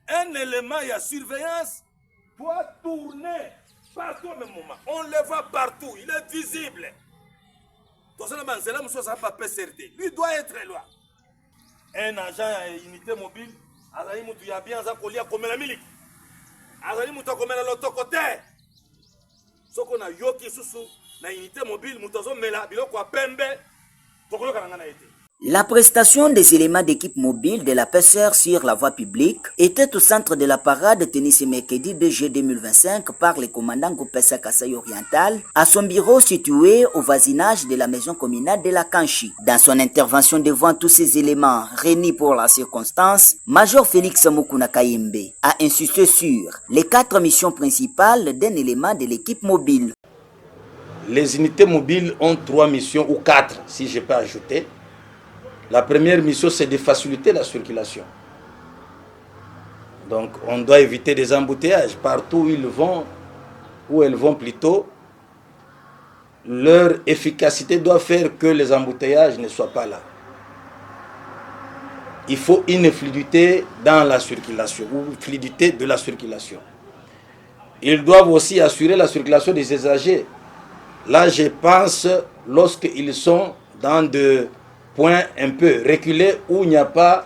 Un élément, il y a surveillance, doit tourner partout au même moment. On le voit partout, il est visible. Lui doit être loin. Un agent à unité mobile, il y a bien un collier comme la milice. Il y a l'autre côté. Ce qu'on a yoki sous la unité mobile, La prestation des éléments d'équipe mobile de la PSR sur la voie publique était au centre de la parade tenue ce mercredi 2 juillet 2025 par le commandant Goupessa Kasaï Oriental à son bureau situé au voisinage de la maison communale de la Kanchi. Dans son intervention devant tous ces éléments réunis pour la circonstance, Major Félix Mukuna Kayembe a insisté sur les 4 missions principales d'un élément de l'équipe mobile. Les unités mobiles ont 3 missions ou 4 si je peux ajouter. La première mission, c'est de faciliter la circulation. Donc, on doit éviter des embouteillages. Partout où ils vont, où elles vont plutôt, leur efficacité doit faire que les embouteillages ne soient pas là. Il faut une fluidité dans la circulation, ou fluidité de la circulation. Ils doivent aussi assurer la circulation des usagers. Là, je pense, lorsqu'ils sont dans de point un peu reculé où il n'y a pas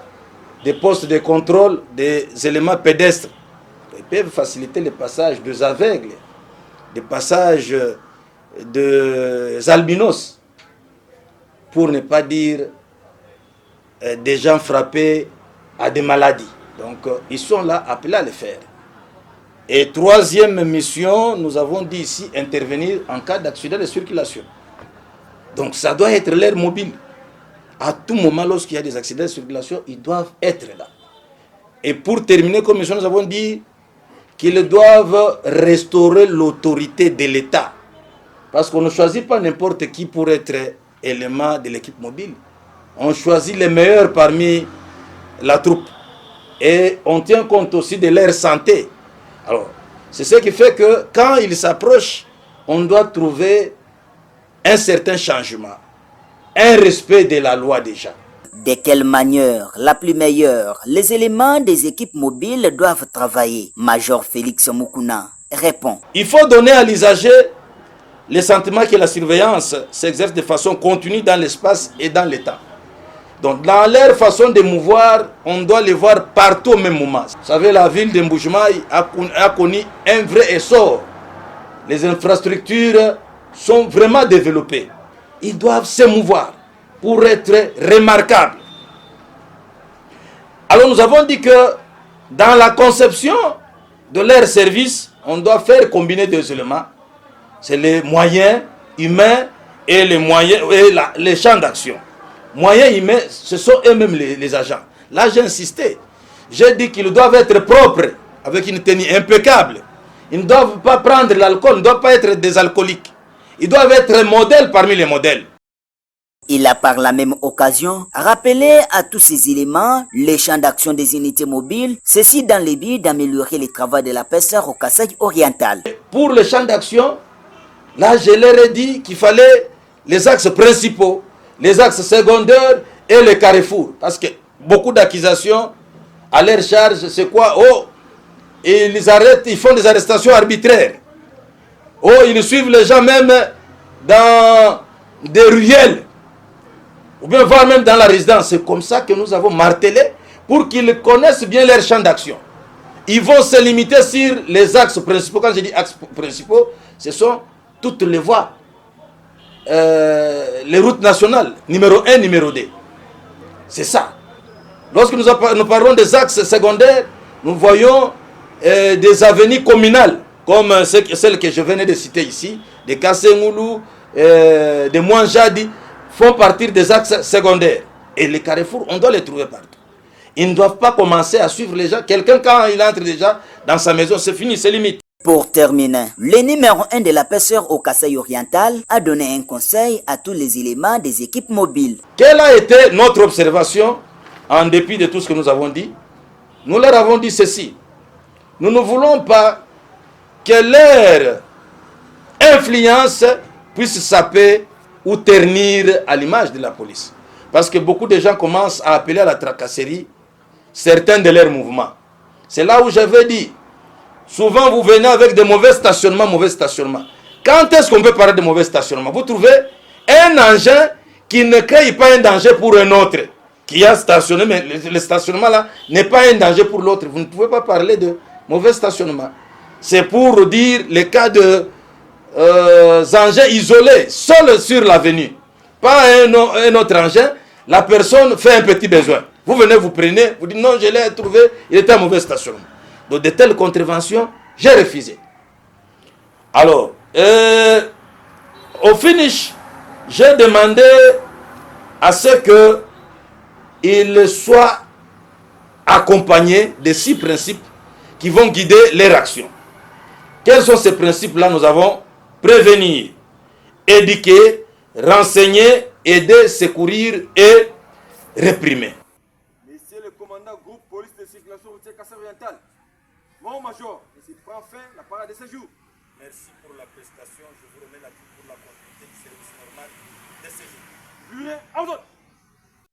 de postes de contrôle des éléments pédestres. Ils peuvent faciliter le passage des aveugles, le passage des albinos, pour ne pas dire des gens frappés à des maladies. Donc ils sont là appelés à le faire. Et troisième mission, nous avons dit ici, intervenir en cas d'accident de circulation. Donc ça doit être l'air mobile. À tout moment, lorsqu'il y a des accidents de circulation, ils doivent être là. Et pour terminer, comme nous avons dit, qu'ils doivent restaurer l'autorité de l'État. Parce qu'on ne choisit pas n'importe qui pour être élément de l'équipe mobile. On choisit les meilleurs parmi la troupe. Et on tient compte aussi de leur santé. Alors, c'est ce qui fait que quand ils s'approchent, on doit trouver un certain changement. Un respect de la loi déjà. De quelle manière, la plus meilleure, les éléments des équipes mobiles doivent travailler? Major Félix Mukuna répond. Il faut donner à l'usager le sentiment que la surveillance s'exerce de façon continue dans l'espace et dans le temps. Donc dans leur façon de mouvoir, on doit les voir partout au même moment. Vous savez, la ville de Mbujimaï a connu un vrai essor. Les infrastructures sont vraiment développées. Ils doivent se mouvoir pour être remarquables. Alors nous avons dit que dans la conception de leur service, on doit faire combiner deux éléments. C'est les moyens humains et les champs d'action. Moyens humains, ce sont eux-mêmes les agents. Là, j'ai insisté. J'ai dit qu'ils doivent être propres, avec une tenue impeccable. Ils ne doivent pas prendre l'alcool, ils ne doivent pas être des alcooliques. Ils doivent être modèles parmi les modèles. Il a par la même occasion rappelé à tous ces éléments les champs d'action des unités mobiles, ceci dans le but d'améliorer les travaux de la PSR au Kasaï oriental. Pour les champs d'action, là je leur ai dit qu'il fallait les axes principaux, les axes secondaires et les carrefours. Parce que beaucoup d'accusations à leur charge, c'est quoi? Oh, ils arrêtent, ils font des arrestations arbitraires. Oh, ils suivent les gens même dans des ruelles. Ou bien voire même dans la résidence. C'est comme ça que nous avons martelé pour qu'ils connaissent bien leur champ d'action. Ils vont se limiter sur les axes principaux. Quand je dis axes principaux, ce sont toutes les voies. Les routes nationales, numéro 1, numéro 2. C'est ça. Lorsque nous parlons des axes secondaires, nous voyons des avenues communales, comme celle que je venais de citer ici, de Kassengoulou, de Mouanjadi, font partir des axes secondaires. Et les carrefours, on doit les trouver partout. Ils ne doivent pas commencer à suivre les gens. Quelqu'un, quand il entre déjà dans sa maison, c'est fini, c'est limite. Pour terminer, le numéro 1 de la PSR au Kasaï oriental a donné un conseil à tous les éléments des équipes mobiles. Quelle a été notre observation, en dépit de tout ce que nous avons dit? Nous leur avons dit ceci. Nous ne voulons pas que leur influence puisse saper ou ternir à l'image de la police. Parce que beaucoup de gens commencent à appeler à la tracasserie certains de leurs mouvements. C'est là où j'avais dit, souvent vous venez avec de mauvais stationnements, Quand est-ce qu'on peut parler de mauvais stationnement? Vous trouvez un engin qui ne crée pas un danger pour un autre, qui a stationné, mais le stationnement là n'est pas un danger pour l'autre. Vous ne pouvez pas parler de mauvais stationnement. C'est pour dire les cas de engins isolés, seuls sur l'avenue. Pas un autre engin, la personne fait un petit besoin. Vous venez, vous prenez, vous dites non, je l'ai trouvé, il était en mauvais stationnement. Donc de telles contraventions, j'ai refusé. Alors, au finish, j'ai demandé à ce qu'il soit accompagné de 6 principes qui vont guider leur action. Quels sont ces principes-là? Nous avons prévenir, éduquer, renseigner, aider, secourir et réprimer. Monsieur le commandant groupe police de circulation routière Kassai-Oriental, mon major, je prends fin la parade de ce jour. Merci pour la prestation, je vous remets la pour la continuité du service normal.